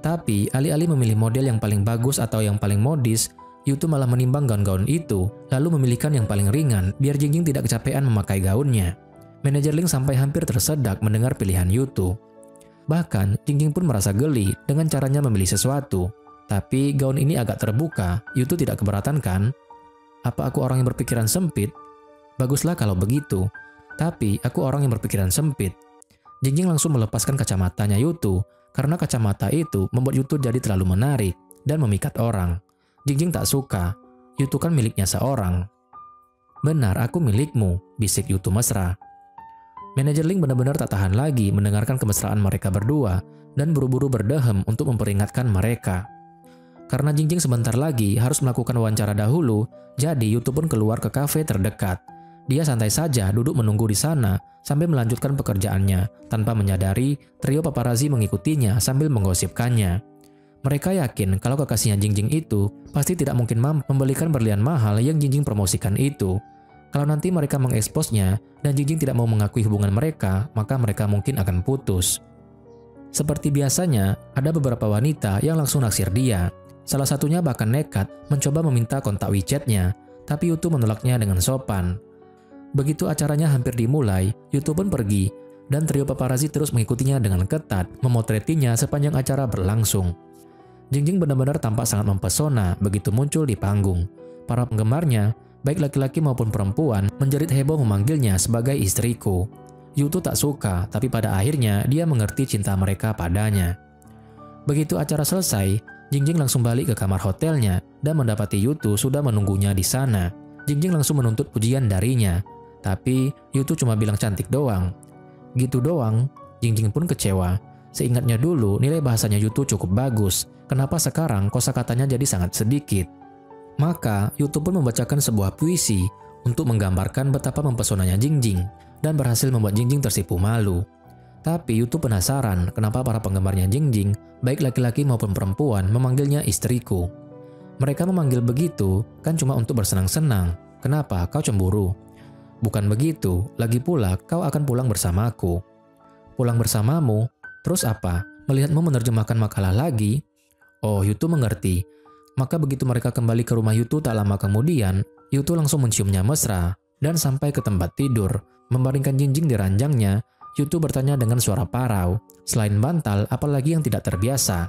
Tapi, alih-alih memilih model yang paling bagus atau yang paling modis, Yutu malah menimbang gaun-gaun itu, lalu memilihkan yang paling ringan biar Jingjing tidak kecapean memakai gaunnya. Manajer Ling sampai hampir tersedak mendengar pilihan Yutu. Bahkan, Jingjing pun merasa geli dengan caranya memilih sesuatu. Tapi gaun ini agak terbuka, Yutu tidak keberatan kan? Apa aku orang yang berpikiran sempit? Baguslah kalau begitu. Tapi aku orang yang berpikiran sempit. Jingjing langsung melepaskan kacamatanya Yutu, karena kacamata itu membuat Yutu jadi terlalu menarik dan memikat orang. Jingjing tak suka, Yutu kan miliknya seorang. Benar, aku milikmu, bisik Yutu mesra. Manajer Ling benar-benar tak tahan lagi mendengarkan kemesraan mereka berdua dan buru-buru berdehem untuk memperingatkan mereka. Karena Jingjing sebentar lagi harus melakukan wawancara dahulu, jadi Yutu pun keluar ke kafe terdekat. Dia santai saja duduk menunggu di sana sambil melanjutkan pekerjaannya tanpa menyadari trio paparazzi mengikutinya sambil menggosipkannya. Mereka yakin kalau kekasihnya Jingjing itu pasti tidak mungkin mampu membelikan berlian mahal yang Jingjing promosikan itu. Kalau nanti mereka mengeksposnya dan Jingjing tidak mau mengakui hubungan mereka, maka mereka mungkin akan putus. Seperti biasanya, ada beberapa wanita yang langsung naksir dia. Salah satunya bahkan nekat mencoba meminta kontak WeChat-nya, tapi Yutu menolaknya dengan sopan. Begitu acaranya hampir dimulai, Yutu pun pergi, dan trio paparazzi terus mengikutinya dengan ketat, memotretinya sepanjang acara berlangsung. Jingjing benar-benar tampak sangat mempesona begitu muncul di panggung. Para penggemarnya, baik laki-laki maupun perempuan, menjerit heboh memanggilnya sebagai istriku. Yutu tak suka, tapi pada akhirnya dia mengerti cinta mereka padanya. Begitu acara selesai, Jingjing langsung balik ke kamar hotelnya dan mendapati Yutu sudah menunggunya di sana. Jingjing langsung menuntut pujian darinya, tapi Yutu cuma bilang cantik doang. Gitu doang, Jingjing pun kecewa. Seingatnya dulu nilai bahasanya Yutu cukup bagus, kenapa sekarang kosakatanya jadi sangat sedikit? Maka Yutu pun membacakan sebuah puisi untuk menggambarkan betapa mempesonanya Jingjing dan berhasil membuat Jingjing tersipu malu. Tapi Yutu penasaran kenapa para penggemarnya Jingjing, baik laki-laki maupun perempuan, memanggilnya istriku. Mereka memanggil begitu kan cuma untuk bersenang-senang. Kenapa kau cemburu? Bukan begitu, lagi pula kau akan pulang bersamaku. Pulang bersamamu? Terus apa? Melihatmu menerjemahkan makalah lagi? Oh, Yutu mengerti. Maka begitu mereka kembali ke rumah Yutu tak lama kemudian, Yutu langsung menciumnya mesra dan sampai ke tempat tidur. Membaringkan Jingjing di ranjangnya, Yutu bertanya dengan suara parau, selain bantal apalagi yang tidak terbiasa.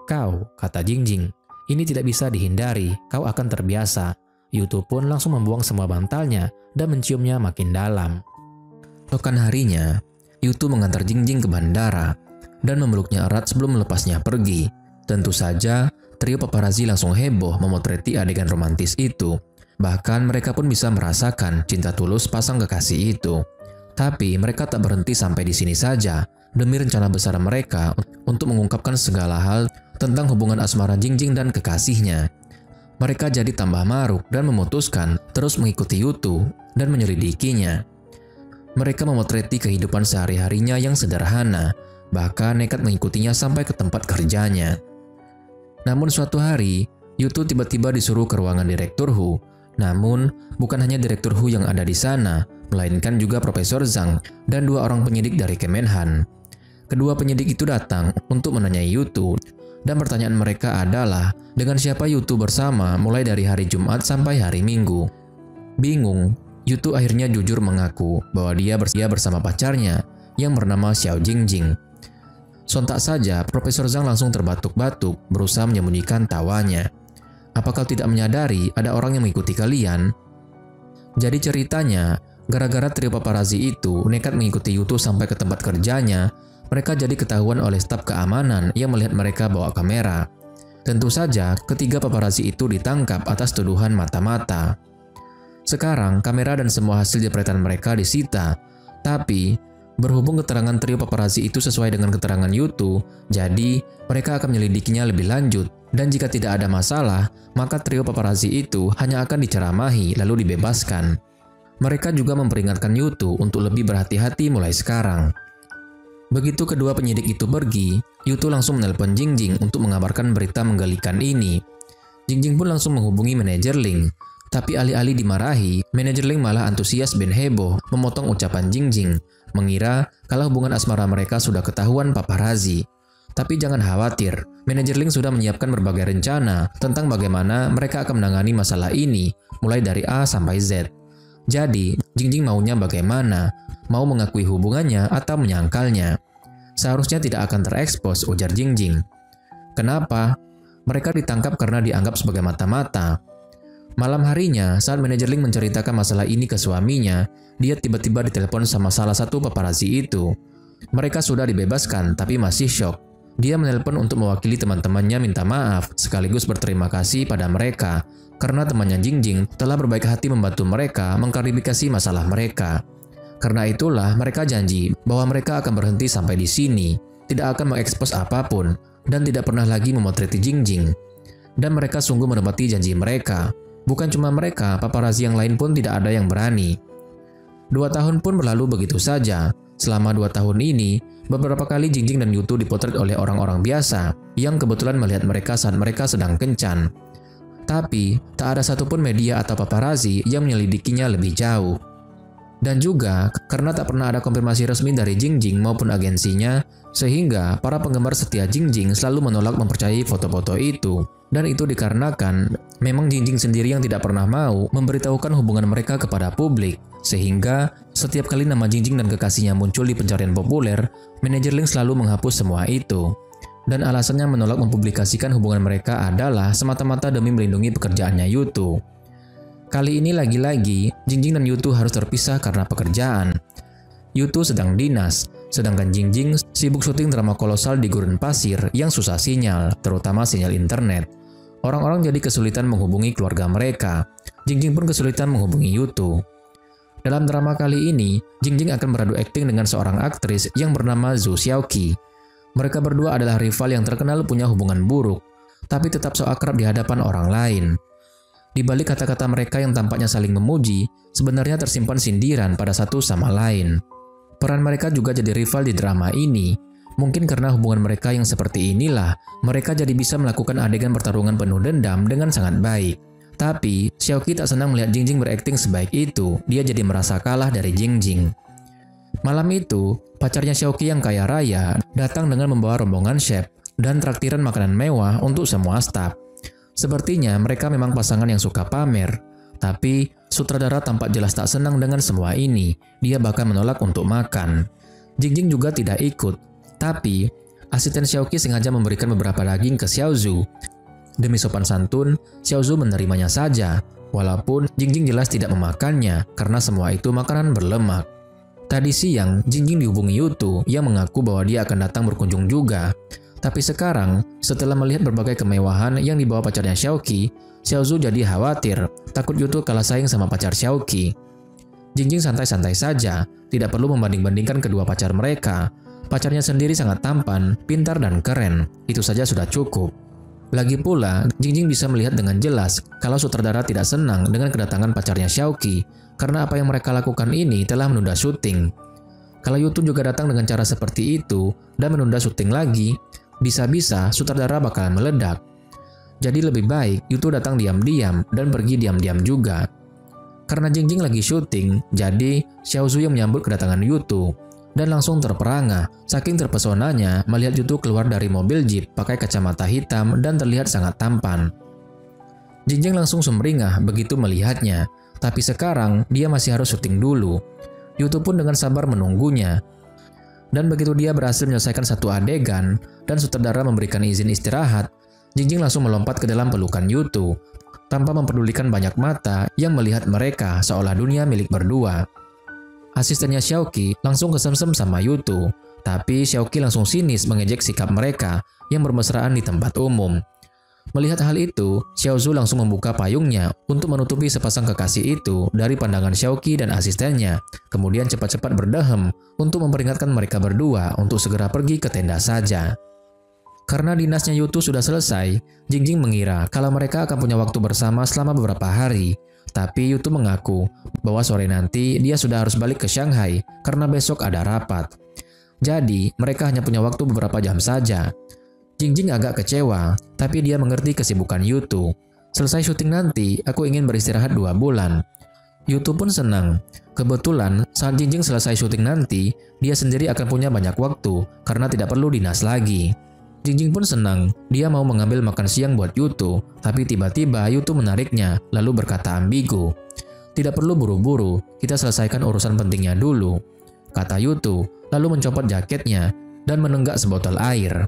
Kau, kata Jingjing, ini tidak bisa dihindari, kau akan terbiasa. Yutu pun langsung membuang semua bantalnya dan menciumnya makin dalam. Keesokan harinya, Yutu mengantar Jingjing ke bandara dan memeluknya erat sebelum melepasnya pergi. Tentu saja, trio paparazzi langsung heboh memotreti adegan romantis itu. Bahkan mereka pun bisa merasakan cinta tulus pasang kekasih itu. Tapi mereka tak berhenti sampai di sini saja, demi rencana besar mereka untuk mengungkapkan segala hal tentang hubungan asmara Jingjing dan kekasihnya. Mereka jadi tambah maruk dan memutuskan terus mengikuti Yutu dan menyelidikinya. Mereka memotreti kehidupan sehari-harinya yang sederhana, bahkan nekat mengikutinya sampai ke tempat kerjanya. Namun suatu hari, Yutu tiba-tiba disuruh ke ruangan Direktur Hu. Namun, bukan hanya Direktur Hu yang ada di sana, melainkan juga Profesor Zhang dan 2 orang penyidik dari Kemenhan. Kedua penyidik itu datang untuk menanyai Yutu, dan pertanyaan mereka adalah dengan siapa Yutu bersama mulai dari hari Jumat sampai hari Minggu. Bingung, Yutu akhirnya jujur mengaku bahwa dia bersama pacarnya yang bernama Xiao Jingjing. Sontak saja, Profesor Zhang langsung terbatuk-batuk, berusaha menyembunyikan tawanya. Apa kau tidak menyadari ada orang yang mengikuti kalian? Jadi ceritanya, gara-gara trio paparazzi itu nekat mengikuti Yutu sampai ke tempat kerjanya, mereka jadi ketahuan oleh staf keamanan yang melihat mereka bawa kamera. Tentu saja, ketiga paparazzi itu ditangkap atas tuduhan mata-mata. Sekarang, kamera dan semua hasil jepretan mereka disita. Tapi, berhubung keterangan trio paparazzi itu sesuai dengan keterangan Yutu, jadi mereka akan menyelidikinya lebih lanjut. Dan jika tidak ada masalah, maka trio paparazzi itu hanya akan diceramahi lalu dibebaskan. Mereka juga memperingatkan Yutu untuk lebih berhati-hati mulai sekarang. Begitu kedua penyidik itu pergi, Yutu langsung menelpon Jingjing untuk mengabarkan berita menggelikan ini. Jingjing pun langsung menghubungi manajer Ling. Tapi alih-alih dimarahi, manajer Ling malah antusias dan heboh memotong ucapan Jingjing, mengira kalau hubungan asmara mereka sudah ketahuan paparazzi. Tapi jangan khawatir, manajer Ling sudah menyiapkan berbagai rencana tentang bagaimana mereka akan menangani masalah ini, mulai dari A sampai Z. Jadi, Jingjing maunya bagaimana? Mau mengakui hubungannya atau menyangkalnya? Seharusnya tidak akan terekspos, ujar Jingjing. Kenapa? Mereka ditangkap karena dianggap sebagai mata-mata. Malam harinya, saat manajer Ling menceritakan masalah ini ke suaminya, dia tiba-tiba ditelepon sama salah satu paparazzi itu. Mereka sudah dibebaskan, tapi masih syok. Dia menelpon untuk mewakili teman-temannya minta maaf, sekaligus berterima kasih pada mereka, karena temannya Jingjing telah berbaik hati membantu mereka mengklarifikasi masalah mereka. Karena itulah mereka janji bahwa mereka akan berhenti sampai di sini, tidak akan mengekspos apapun, dan tidak pernah lagi memotreti Jingjing. Dan mereka sungguh menepati janji mereka. Bukan cuma mereka, paparazzi yang lain pun tidak ada yang berani. 2 tahun pun berlalu begitu saja. Selama 2 tahun ini, beberapa kali Jingjing dan Yutu dipotret oleh orang-orang biasa yang kebetulan melihat mereka saat mereka sedang kencan. Tapi, tak ada satupun media atau paparazzi yang menyelidikinya lebih jauh. Dan juga, karena tak pernah ada konfirmasi resmi dari Jingjing maupun agensinya, sehingga para penggemar setia Jingjing selalu menolak mempercayai foto-foto itu. Dan itu dikarenakan memang Jingjing sendiri yang tidak pernah mau memberitahukan hubungan mereka kepada publik. Sehingga setiap kali nama Jingjing dan kekasihnya muncul di pencarian populer, manajer Ling selalu menghapus semua itu. Dan alasannya menolak mempublikasikan hubungan mereka adalah semata-mata demi melindungi pekerjaannya Yutu. Kali ini lagi-lagi, Jingjing dan Yutu harus terpisah karena pekerjaan. Yutu sedang dinas, sedangkan Jingjing sibuk syuting drama kolosal di gurun pasir yang susah sinyal, terutama sinyal internet. Orang-orang jadi kesulitan menghubungi keluarga mereka. Jingjing pun kesulitan menghubungi Yutu. Dalam drama kali ini, Jingjing akan beradu akting dengan seorang aktris yang bernama Zhu Xiaoqi. Mereka berdua adalah rival yang terkenal punya hubungan buruk, tapi tetap so akrab di hadapan orang lain. Di balik kata-kata mereka yang tampaknya saling memuji, sebenarnya tersimpan sindiran pada satu sama lain. Peran mereka juga jadi rival di drama ini. Mungkin karena hubungan mereka yang seperti inilah, mereka jadi bisa melakukan adegan pertarungan penuh dendam dengan sangat baik. Tapi, Xiaoqi tak senang melihat Jingjing berakting sebaik itu, dia jadi merasa kalah dari Jingjing. Malam itu, pacarnya Xiaoqi yang kaya raya datang dengan membawa rombongan chef dan traktiran makanan mewah untuk semua staf. Sepertinya mereka memang pasangan yang suka pamer, tapi sutradara tampak jelas tak senang dengan semua ini, dia bahkan menolak untuk makan. Jingjing juga tidak ikut, tapi asisten Xiaoqi sengaja memberikan beberapa daging ke Xiaozhu. Demi sopan santun, Xiaozhu menerimanya saja, walaupun Jingjing jelas tidak memakannya karena semua itu makanan berlemak. Tadi siang, Jingjing dihubungi Yutu yang mengaku bahwa dia akan datang berkunjung juga. Tapi sekarang, setelah melihat berbagai kemewahan yang dibawa pacarnya Xiaoqi, Xiaozhu jadi khawatir, takut Yutu kalah saing sama pacar Xiaoqi. Jingjing santai-santai saja, tidak perlu membanding-bandingkan kedua pacar mereka. Pacarnya sendiri sangat tampan, pintar dan keren, itu saja sudah cukup. Lagi pula, Jingjing bisa melihat dengan jelas kalau sutradara tidak senang dengan kedatangan pacarnya Xiaoqi, karena apa yang mereka lakukan ini telah menunda syuting. Kalau Yutu juga datang dengan cara seperti itu dan menunda syuting lagi, bisa-bisa sutradara bakalan meledak. Jadi lebih baik Yutu datang diam-diam dan pergi diam-diam juga. Karena Jingjing lagi syuting, jadi Xiaozhu yang menyambut kedatangan Yutu dan langsung terperangah, saking terpesonanya melihat Yutu keluar dari mobil jeep pakai kacamata hitam dan terlihat sangat tampan. Jingjing langsung sumringah begitu melihatnya, tapi sekarang dia masih harus syuting dulu. Yutu pun dengan sabar menunggunya. Dan begitu dia berhasil menyelesaikan satu adegan dan sutradara memberikan izin istirahat, Jingjing langsung melompat ke dalam pelukan Yutu, tanpa mempedulikan banyak mata yang melihat mereka seolah dunia milik berdua. Asistennya Xiaoqi langsung kesemsem sama Yutu, tapi Xiaoqi langsung sinis mengejek sikap mereka yang bermesraan di tempat umum. Melihat hal itu, Xiaozhu langsung membuka payungnya untuk menutupi sepasang kekasih itu dari pandangan Xiaoqi dan asistennya, kemudian cepat-cepat berdehem untuk memperingatkan mereka berdua untuk segera pergi ke tenda saja. Karena dinasnya Yutu sudah selesai, Jingjing mengira kalau mereka akan punya waktu bersama selama beberapa hari. Tapi Yutu mengaku bahwa sore nanti dia sudah harus balik ke Shanghai karena besok ada rapat. Jadi, mereka hanya punya waktu beberapa jam saja. Jingjing agak kecewa, tapi dia mengerti kesibukan Yutu. Selesai syuting nanti, aku ingin beristirahat 2 bulan. Yutu pun senang. Kebetulan, saat Jingjing selesai syuting nanti, dia sendiri akan punya banyak waktu karena tidak perlu dinas lagi. Jingjing pun senang, dia mau mengambil makan siang buat Yutu, tapi tiba-tiba Yutu menariknya, lalu berkata ambigu. Tidak perlu buru-buru, kita selesaikan urusan pentingnya dulu, kata Yutu, lalu mencopot jaketnya dan menenggak sebotol air.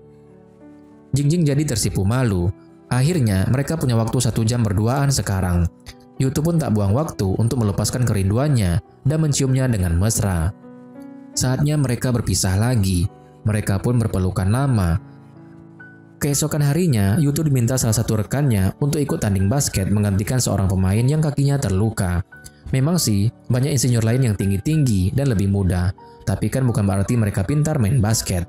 Jingjing jadi tersipu malu. Akhirnya mereka punya waktu 1 jam berduaan sekarang. Yutu pun tak buang waktu untuk melepaskan kerinduannya dan menciumnya dengan mesra. Saatnya mereka berpisah lagi, mereka pun berpelukan lama. Keesokan harinya, Yutu diminta salah satu rekannya untuk ikut tanding basket menggantikan seorang pemain yang kakinya terluka. Memang sih, banyak insinyur lain yang tinggi-tinggi dan lebih muda, tapi kan bukan berarti mereka pintar main basket.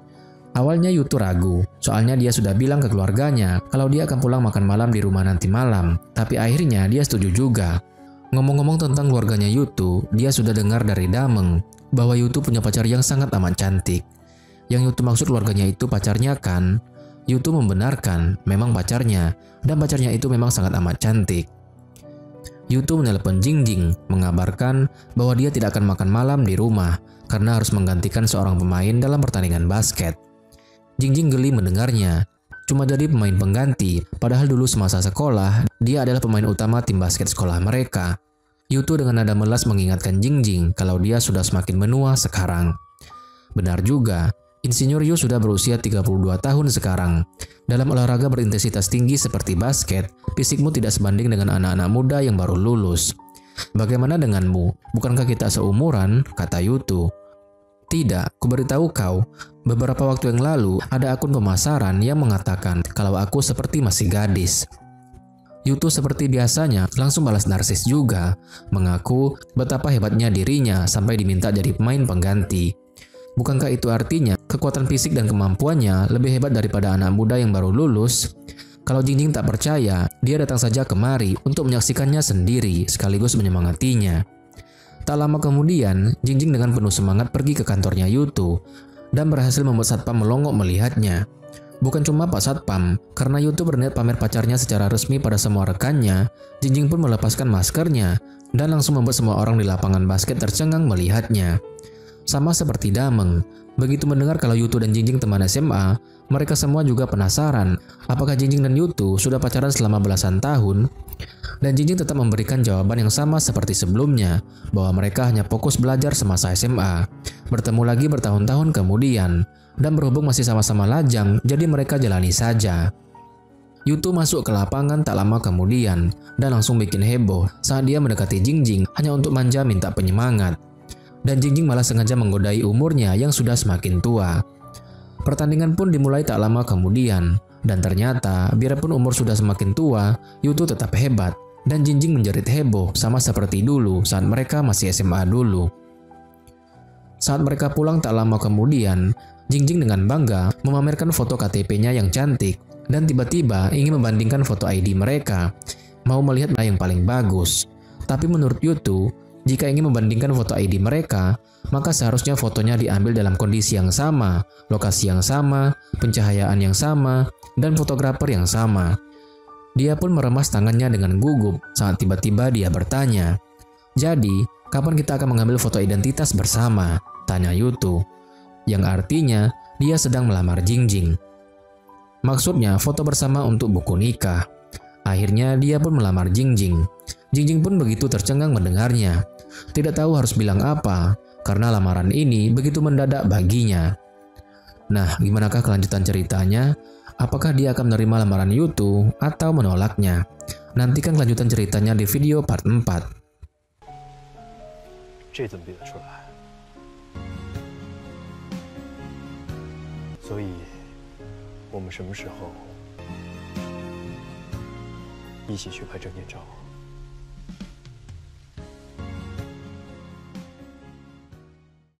Awalnya Yutu ragu, soalnya dia sudah bilang ke keluarganya kalau dia akan pulang makan malam di rumah nanti malam, tapi akhirnya dia setuju juga. Ngomong-ngomong tentang keluarganya Yutu, dia sudah dengar dari Dameng bahwa Yutu punya pacar yang sangat amat cantik. Yang Yutu maksud keluarganya itu pacarnya kan? Yutu membenarkan, memang pacarnya, dan pacarnya itu memang sangat amat cantik. Yutu menelepon Jingjing, mengabarkan bahwa dia tidak akan makan malam di rumah, karena harus menggantikan seorang pemain dalam pertandingan basket. Jingjing geli mendengarnya, cuma jadi pemain pengganti, padahal dulu semasa sekolah, dia adalah pemain utama tim basket sekolah mereka. Yutu dengan nada melas mengingatkan Jingjing kalau dia sudah semakin menua sekarang. Benar juga, Insinyur Yu sudah berusia 32 tahun sekarang. Dalam olahraga berintensitas tinggi seperti basket, fisikmu tidak sebanding dengan anak-anak muda yang baru lulus. Bagaimana denganmu? Bukankah kita seumuran? Kata Yutu. Tidak, kuberitahu kau. Beberapa waktu yang lalu, ada akun pemasaran yang mengatakan kalau aku seperti masih gadis. Yutu seperti biasanya langsung balas narsis juga, mengaku betapa hebatnya dirinya sampai diminta jadi pemain pengganti. Bukankah itu artinya kekuatan fisik dan kemampuannya lebih hebat daripada anak muda yang baru lulus? Kalau Jingjing tak percaya, dia datang saja kemari untuk menyaksikannya sendiri sekaligus menyemangatinya. Tak lama kemudian, Jingjing dengan penuh semangat pergi ke kantornya Yutu dan berhasil membuat Satpam melongo melihatnya. Bukan cuma Pak Satpam, karena Yutu berniat pamer pacarnya secara resmi pada semua rekannya, Jingjing pun melepaskan maskernya dan langsung membuat semua orang di lapangan basket tercengang melihatnya. Sama seperti Dameng, begitu mendengar kalau Yutu dan Jingjing teman SMA, mereka semua juga penasaran apakah Jingjing dan Yutu sudah pacaran selama belasan tahun. Dan Jingjing tetap memberikan jawaban yang sama seperti sebelumnya, bahwa mereka hanya fokus belajar semasa SMA. Bertemu lagi bertahun-tahun kemudian, dan berhubung masih sama-sama lajang, jadi mereka jalani saja. Yutu masuk ke lapangan tak lama kemudian, dan langsung bikin heboh saat dia mendekati Jingjing hanya untuk manja minta penyemangat. Dan Jingjing malah sengaja menggodai umurnya yang sudah semakin tua. Pertandingan pun dimulai tak lama kemudian, dan ternyata biarpun umur sudah semakin tua, Yutu tetap hebat, dan Jingjing menjerit heboh sama seperti dulu saat mereka masih SMA dulu. Saat mereka pulang tak lama kemudian, Jingjing dengan bangga memamerkan foto KTP-nya yang cantik, dan tiba-tiba ingin membandingkan foto ID mereka, mau melihat mana yang paling bagus. Tapi menurut Yutu, jika ingin membandingkan foto ID mereka, maka seharusnya fotonya diambil dalam kondisi yang sama, lokasi yang sama, pencahayaan yang sama, dan fotografer yang sama. Dia pun meremas tangannya dengan gugup saat tiba-tiba dia bertanya, "Jadi, kapan kita akan mengambil foto identitas bersama?" tanya Yutu, yang artinya dia sedang melamar Jingjing. Maksudnya foto bersama untuk buku nikah. Akhirnya dia pun melamar Jingjing. Jingjing pun begitu tercengang mendengarnya. Tidak tahu harus bilang apa, karena lamaran ini begitu mendadak baginya. Nah, gimanakah kelanjutan ceritanya? Apakah dia akan menerima lamaran Yutu atau menolaknya? Nantikan kelanjutan ceritanya di video part 4. 这怎么比得出来？所以，我们什么时候一起去拍证件照？